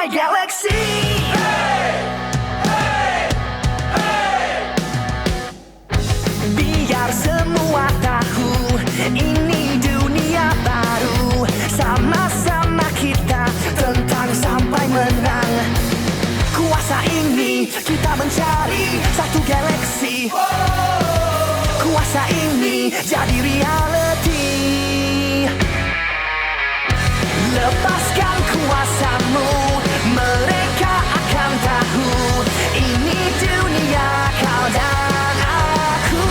Boy Galaxy. Biar semua tahu ini dunia baru. Sama-sama kita tentang sampai menang. Kuasa ini kita mencari satu galaksi. Kuasa ini jadi reality. Lepaskan kuasamu, mereka akan tahu ini dunia kau dan aku.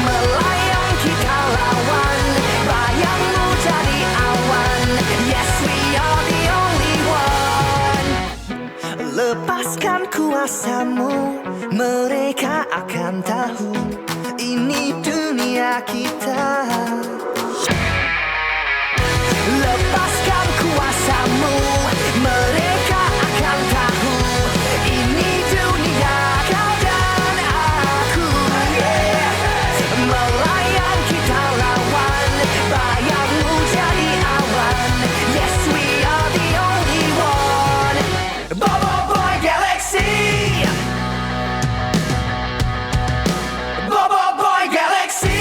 Melayang kita lawan, bayangmu jadi awan. Yes, we are the only one. Lepaskan kuasamu, mereka akan tahu ini dunia kita. Lepaskan kuasamu, mereka akan tahu ini dunia kau dan aku. Melayang kita lawan, bayangmu jadi awan. Yes, we are the only one. Bobo Boy Galaxy. Bobo Boy Galaxy.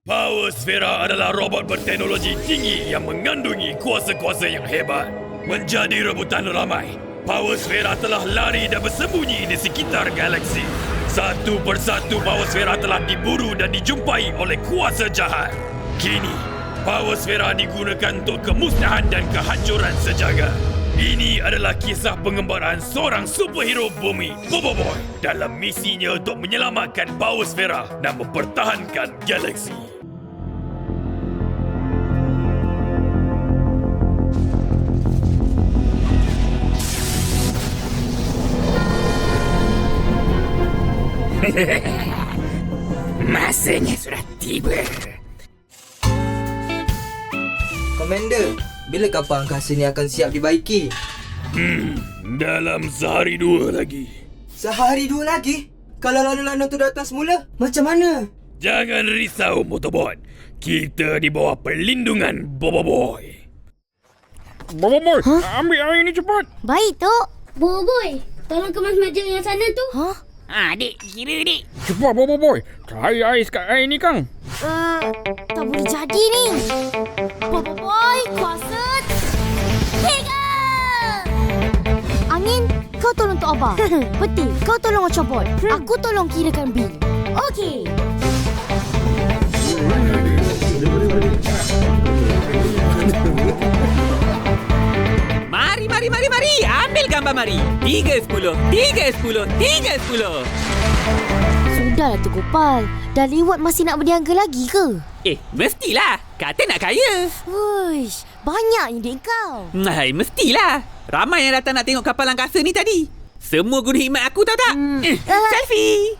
Power Sfera adalah robot berteknologi tinggi yang mengandungi kuasa-kuasa yang hebat. Menjadi rebutan ramai, Power Sfera telah lari dan bersembunyi di sekitar galaksi. Satu persatu Power Sfera telah diburu dan dijumpai oleh kuasa jahat. Kini, Power Sfera digunakan untuk kemusnahan dan kehancuran sejagat. Ini adalah kisah pengembaraan seorang superhero bumi, Bobo Boy, dalam misinya untuk menyelamatkan Power Sfera dan mempertahankan galaksi. Masanya sudah tiba. Komander, bila kapal angkasa ni akan siap dibaiki? Dalam sehari dua lagi. Sehari dua lagi? Kalau lana-lana tu datang semula, macam mana? Jangan risau, Motobot. Kita di bawah perlindungan Bobo Boy. Bobo Boy, ambil air ni cepat. Baik, Tok. Bobo Boy, tolong kemas meja yang sana tu. Dik, kira dik. Cepat Bobo Boy, cari ais kat air ni Kang. Tak boleh jadi ni. Bobo Boy, kuasa. Tiga! Angin, kau tolong Tok Abah. Peti, kau tolong Ocobot. Aku tolong kirakan bil. Okey. Mari. Ambil gambar mari. 3-10. Sudahlah tu Gopal. Dah lewat masih nak berniaga lagi ke? Mestilah. Kata nak kaya. Wuish, banyaknya duit kau. Mestilah. Ramai yang datang nak tengok kapal angkasa ni tadi. Semua guna hikmat aku tahu tak? Selfie.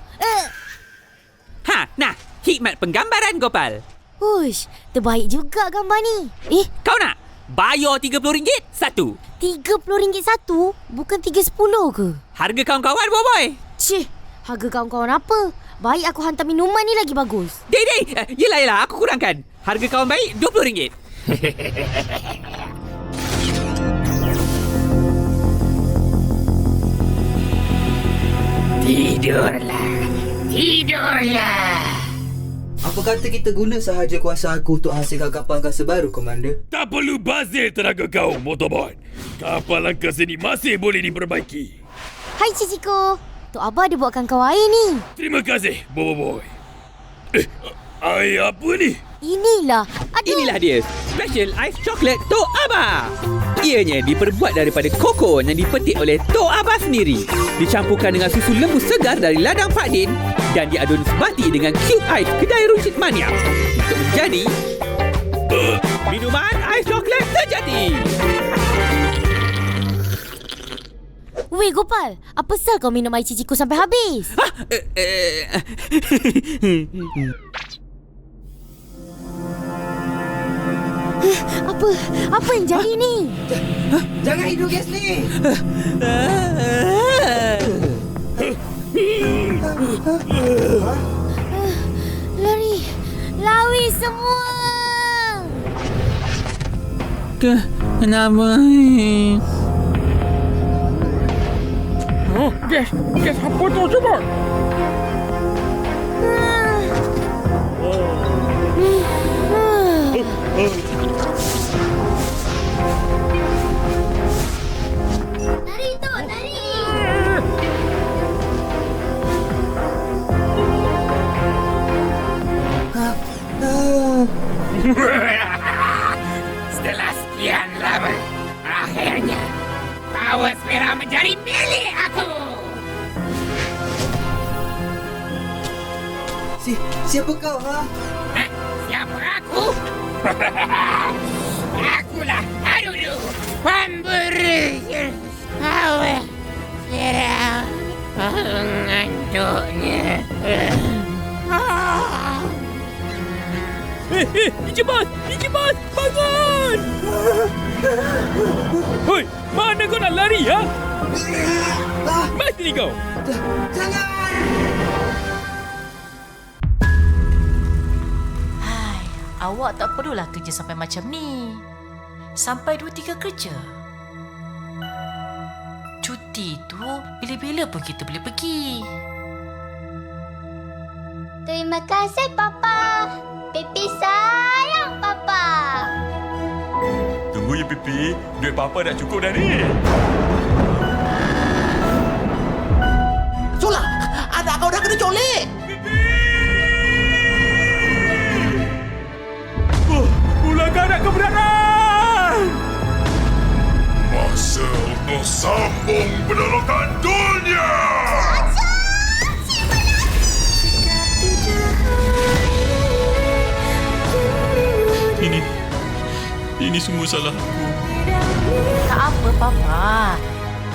Nah. Hikmat penggambaran Gopal. Wuish, terbaik juga gambar ni. Kau nak? Bayar RM30 satu. RM30 satu? Bukan RM3.10 ke? Harga kawan-kawan, Boboy. Cih, harga kawan-kawan apa? Baik aku hantar minuman ni lagi bagus. Dek. Yelah, aku kurangkan. Harga kawan baik RM20. Tidurlah. Apa kata kita guna sahaja kuasa aku untuk hasilkan kapal angkasa baru, Komander? Tak perlu bazir tenaga kau, Motobot. Kapal angkasa ni masih boleh diperbaiki. Hai Ciciko. Tok Abah dia buatkan kau air ni. Terima kasih, Bobo Boy. Air apa ni? Inilah. Aduh. Inilah dia, Special Ice Chocolate Tok Abah. Ianya diperbuat daripada koko yang dipetik oleh Tok Abah sendiri. Dicampurkan dengan susu lembu segar dari ladang Pak Din dan diadun sebati dengan cube ais kedai runcit mania untuk menjadi minuman ais coklat sejati. Weh Gopal, apa sal kau minum air Ciciko sampai habis? Apa yang jadi ni? Jangan hidup gas ni! Lawi semua. Kenapa? Gas apa tu coba? Lari tu, lari. Setelah sekian lama, akhirnya Power Sphera menjadi milik aku. Siapa kau, ha? Hah? Siapa aku? Akulah Harudu, pemberi Power Sphera pengantuknya. Ichiban, bangun! Hoi, mana kau nak lari, ha? Mati ni kau! Hai, awak tak perlulah kerja sampai macam ni. Sampai 2-3 kerja. Cuti tu bila-bila pun kita boleh pergi. Terima kasih, Papa. Pipi sayang, Papa. Tunggu ya, Pipi. Duit Papa dah cukup dah ni. Sulah, anak kau dah kena colik. Pulangkan anak kebenaran! Masa untuk sambung penolongan dunia! Ini semua salah aku. Tak apa, Papa.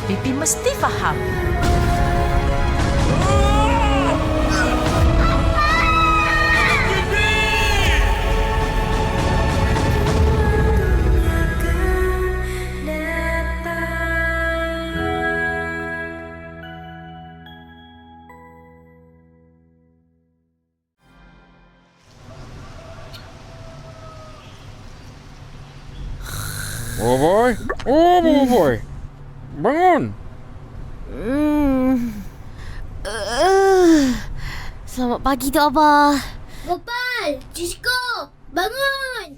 Pipi mesti faham. Boy. Bangun. Selamat pagi, Tok Abah. Gopal, Cisko, bangun.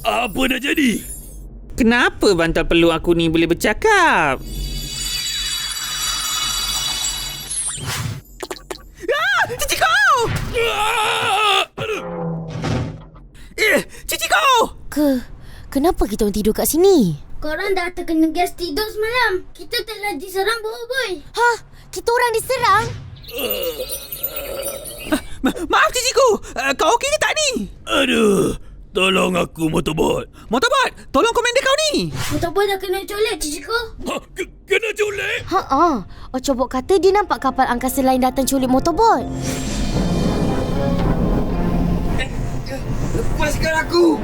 Apa dah jadi? Kenapa bantal peluk aku ni boleh bercakap? Cici kau! Cici kau! Kenapa kita orang tidur kat sini? Korang dah terkena gas tidur semalam. Kita telah diserang boy. Hah? Kita orang diserang? Maaf Ciciku, kau okey ke tak ni? Aduh, tolong aku Motorbot. Motorbot, tolong komander kau ni. Motorbot dah kena colek, Cisko. Kena culik? Ocobot kata dia nampak kapal angkasa lain datang culik motorbot. Lepaskan aku!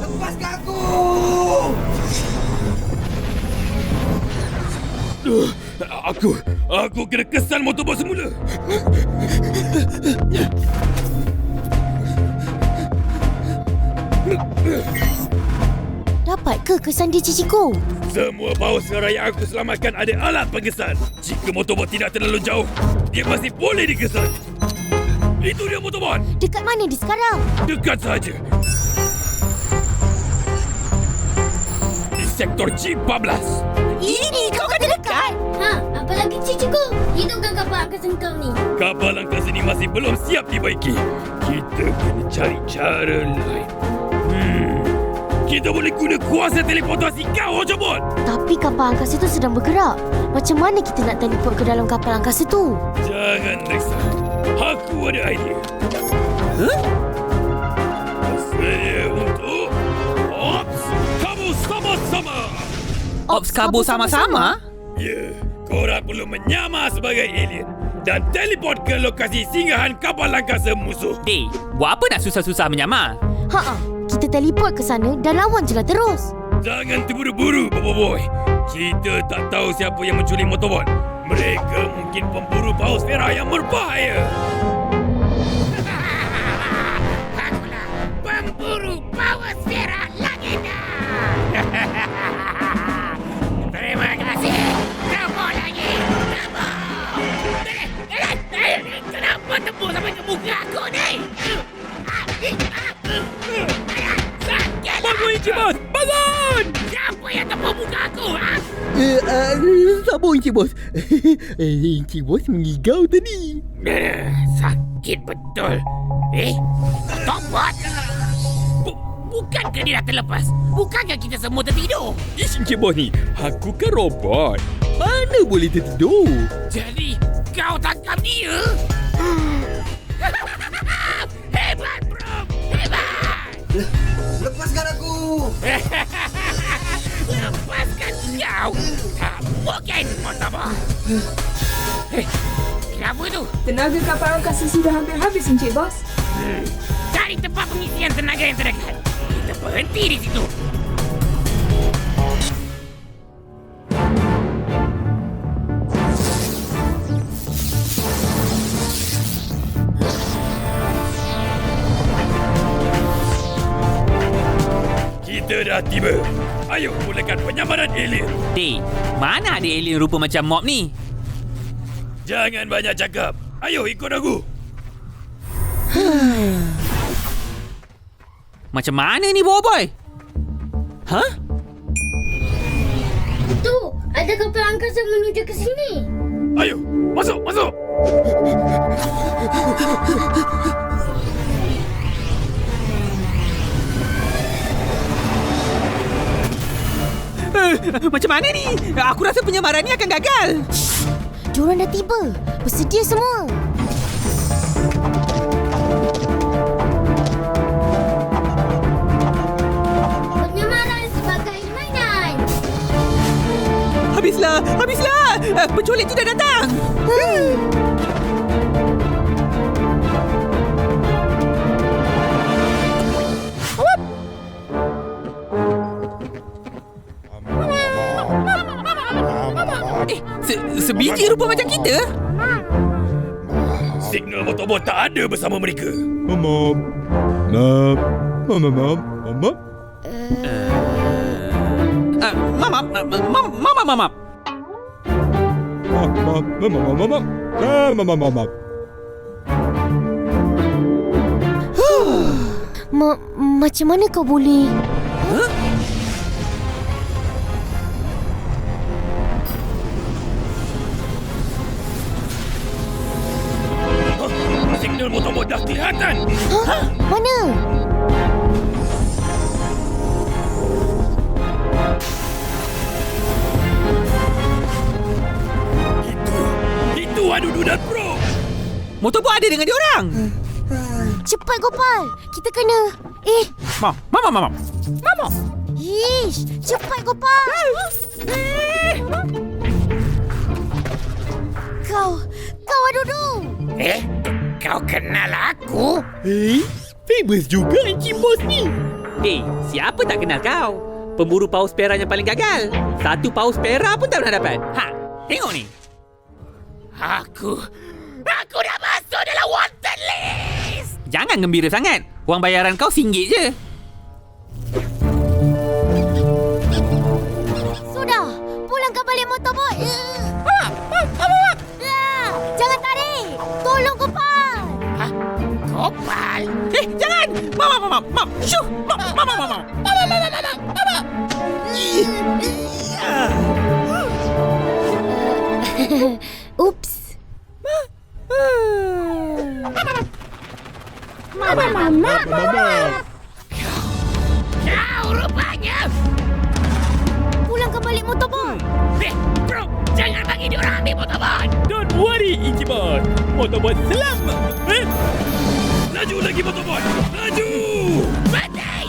Lepaskan aku! Aku kena kesan Motorbot semula. Dapat ke kesan dia, Ciciku? Semua Power Sphera yang aku selamatkan ada alat pengesan. Jika Motorbot tidak terlalu jauh, dia masih boleh dikesan. Itu dia Motorbot. Dekat mana dia sekarang? Dekat saja. Di sektor G14. Ini kau kata dekat? Apa lagi Cisko? Hidupkan kapal angkasa kau ni. Kapal angkasa ni masih belum siap dibaiki. Kita kena cari cara lain. Kita boleh guna kuasa teleportasi kau, Ocobot. Tapi kapal angkasa tu sedang bergerak. Macam mana kita nak teleport ke dalam kapal angkasa tu? Jangan risau. Aku ada idea. Bersedia untuk Ops Kabur Sama-Sama. Ops kabur sama-sama? Ya, korang perlu menyamar sebagai alien dan teleport ke lokasi singgahan kapal angkasa musuh. Buat apa nak susah-susah menyamar? Kita teleport ke sana dan lawan je lah terus. Jangan terburu-buru, Bobo Boy. Kita tak tahu siapa yang menculik Motorbot. Mereka mungkin pemburu paus merah yang berbahaya. Akulah pemburu paus merah legenda. Terima kasih. Tembak lagi. Tembak. Kenapa tembus sampai ke muka aku ni? Sakit. Bangun Encik Bos! Bangun! Siapa yang tembus muka aku? Ha? Sabar Encik Bos. Encik Bos mengigau tadi. Sakit betul. Topot. Bukankah dia dah terlepas? Bukankah kita semua tertidur? Encik Bos ni, aku kan robot. Mana boleh tertidur? Jadi, kau tangkap dia? Hebat, bro! Hebat! Lepaskan aku! Lepaskan kau? Tak mungkin, Motoboy! Kenapa tu? Tenaga kapal angkasa sudah hampir habis, Encik Bos. Cari tempat pengisian tenaga yang terdekat. Kita berhenti di situ. Kita dah tiba. Ayo mulakan penyamaran alien. Dek, mana ada alien rupa macam mob ni? Jangan banyak cakap. Ayo ikut aku. Macam mana ni, Boy? Hah? Tu, ada kapal angkasa menuju ke sini. Ayo, masuk, masuk. Macam mana ni? Aku rasa penyamaran ni akan gagal. Diorang dah tiba. Bersedia semua. Penyamaran sebagai mainan. Habislah! Penculik tu dah datang. Sebiji rupa macam kita? Signal Motoboy tak ada bersama mereka. Mama. Macam mana kau boleh? Signal Motoboy dah kelihatan. Hah? Mana? Itu Adudu dan Pro. Motoboy ada dengan diorang. Cepat, Gopal. Kita kena... Mama. Ish, cepat, Gopal. Kau Adudu. Kau kenal aku? Famous juga Encik Bos ni. Siapa tak kenal kau? Pemburu paus pera yang paling gagal. Satu paus pera pun tak pernah dapat. Tengok ni. Aku dah masuk dalam wanted list. Jangan gembira sangat. Wang bayaran kau RM1 je. Sudah. Pulangkan balik Motoboy. Jangan tarik. Tolong, Gopal. Gopal? Jangan. Mama. Syuh. Mama. Oops. Mama. Kau rupanya. Pulangkan balik Motoboy. Bro, jangan bagi diorang ambil Motoboy. Don't worry, Encik Bos. Motoboy selamat. Laju lagi Motoboy. Laju. Mati.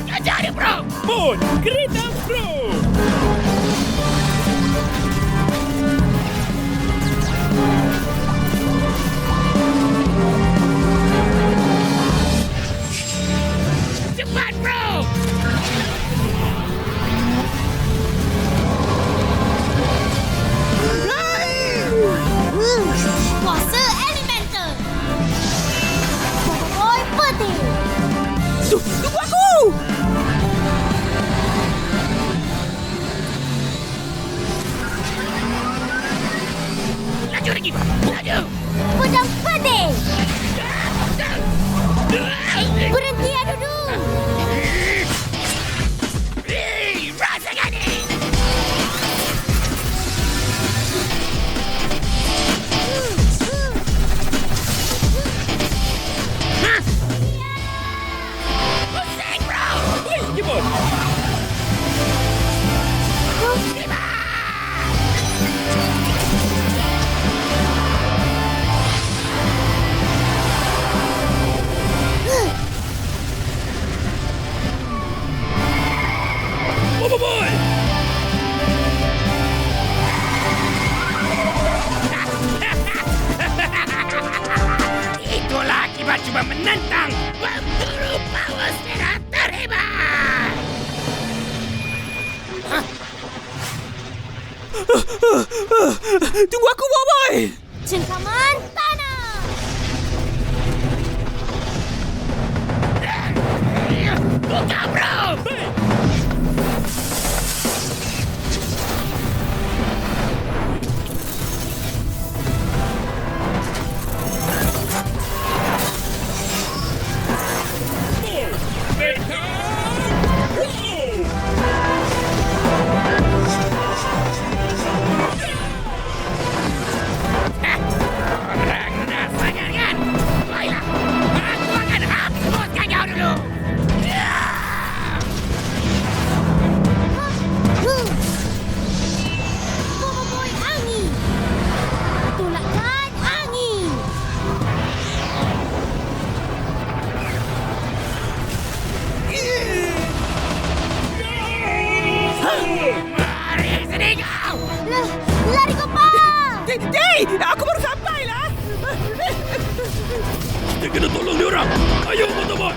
Kejar dia, bro. Bon, kereta Pro. Cepat, bro. Tunggu aku, Boboiboy! Cengkaman tanah. Buka, bro! Orang nak sadar kan? Baiklah, aku akan hapuskan kau dulu. Boboiboy angin. Tolakkan angin. Mari sini kau. Lari Gopal. Hey, aku baru sampai lah. Kita kena tolong dia orang. Ayo, Motorbot.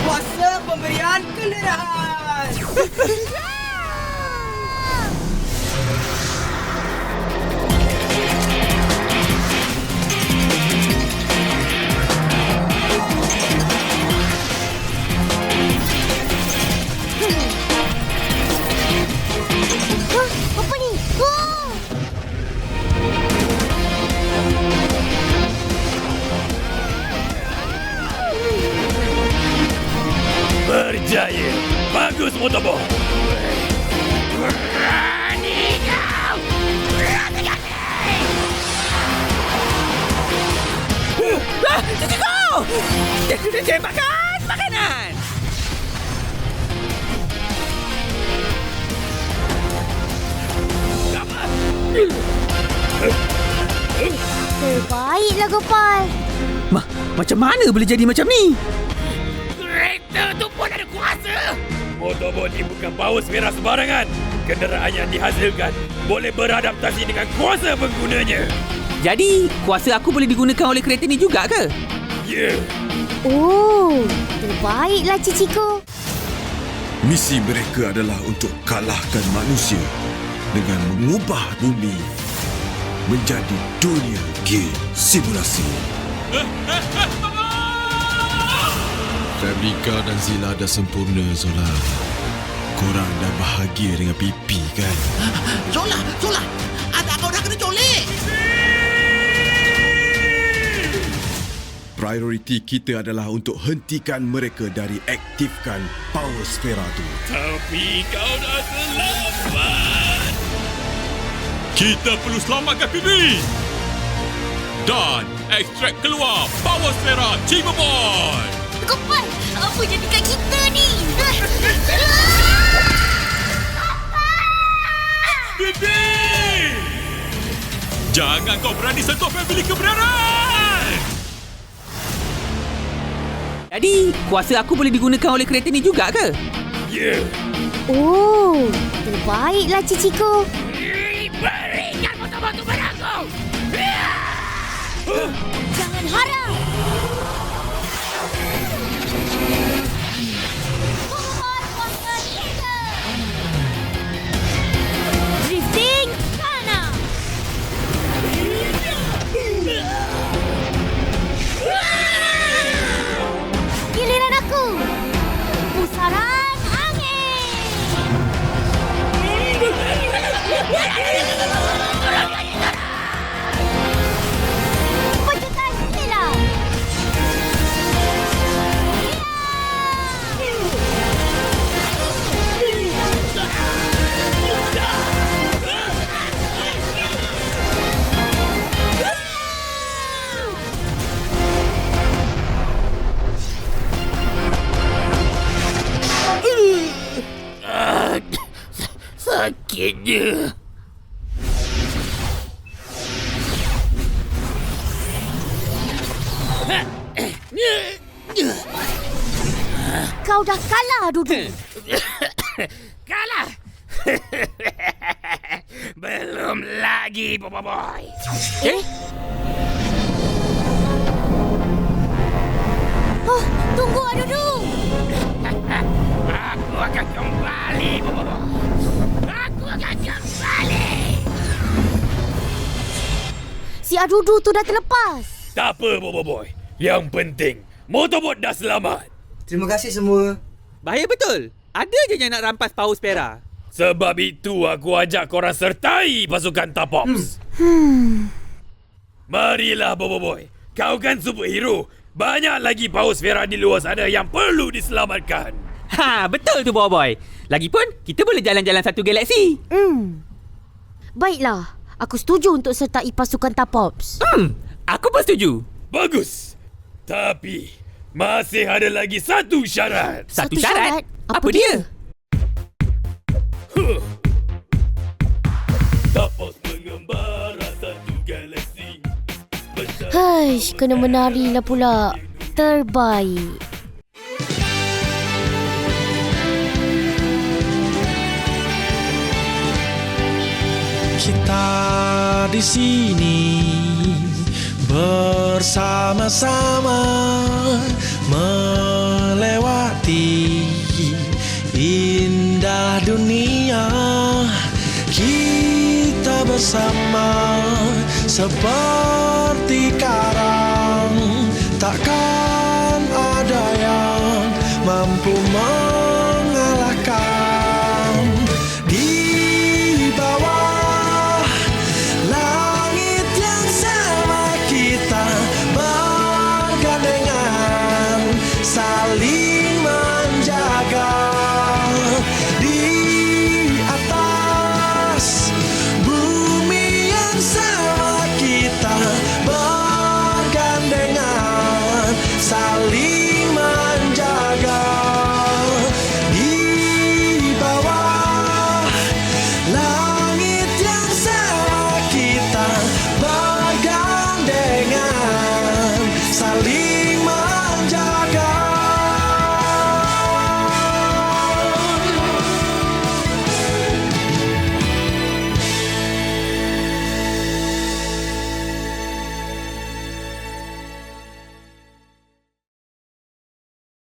Kuasa pemberian kenderaan. Apa ni? Oh! Berjaya. Bagus, Motorbot. Berani kau. Rasakan ni. Cucuku! Makan makanan! Terbaiklah Gopal. Macam mana boleh jadi macam ni? Kereta tu pun ada kuasa. Motorbot ni bukan power Sphera sembarangan. Kenderaan yang dihasilkan boleh beradaptasi dengan kuasa penggunanya. Jadi, kuasa aku boleh digunakan oleh kereta ni juga ke? Ya. Oh, terbaiklah Ciciko. Misi mereka adalah untuk kalahkan manusia dengan mengubah bumi menjadi dunia game simulasi. Fabrika dan Zilla dah sempurna, Zola. Korang dah bahagia dengan pipi, kan? Zola, anak kau dah kena colik. Prioriti kita adalah untuk hentikan mereka dari aktifkan power Sphera tu. Tapi kau dah terlambat. Kita perlu selamatkan Pipi. Dan ekstrak keluar Power Sphera Ciberboy. Gopal, apa jadi kat kita ni? Pipi! Jangan kau berani sentuh family kebenaran! Jadi, kuasa aku boleh digunakan oleh kereta ni juga ke? Ya. Oh, terbaiklah Ciciko. Berikan motor-motor padaku. Jangan harap. Drifting tanah. Giliran aku. Pusaran angin. Pecutan kilat. Sakitnya. Kau dah kalah, Dudu. Kalah. Belum Belum lagi, Bobo Boy. Oh, tunggu Adudu. Aku akan kembali, Bobo Boy. Aku akan kembali. Si Adudu tu dah terlepas. Tak apa, Bobo Boy. Yang penting, motorbot dah selamat. Terima kasih semua. Bahaya betul. Ada je yang nak rampas Power Spera. Sebab itu aku ajak korang sertai pasukan Tapops. Marilah, Bobo Boy. Kau kan superhero. Banyak lagi Power Spera di luar sana yang perlu diselamatkan. Ha, betul tu Boy. Lagipun, kita boleh jalan-jalan satu galaksi. Baiklah. Aku setuju untuk sertai pasukan Tapops. Aku pun setuju. Bagus. Tapi masih ada lagi satu syarat. Satu syarat? Apa dia? Tapops mengembara satu galaksi. Haish, kena menarilah pula. Terbaik. Kita di sini bersama-sama melewati indah dunia. Kita bersama seperti karang, takkan ada yang mampu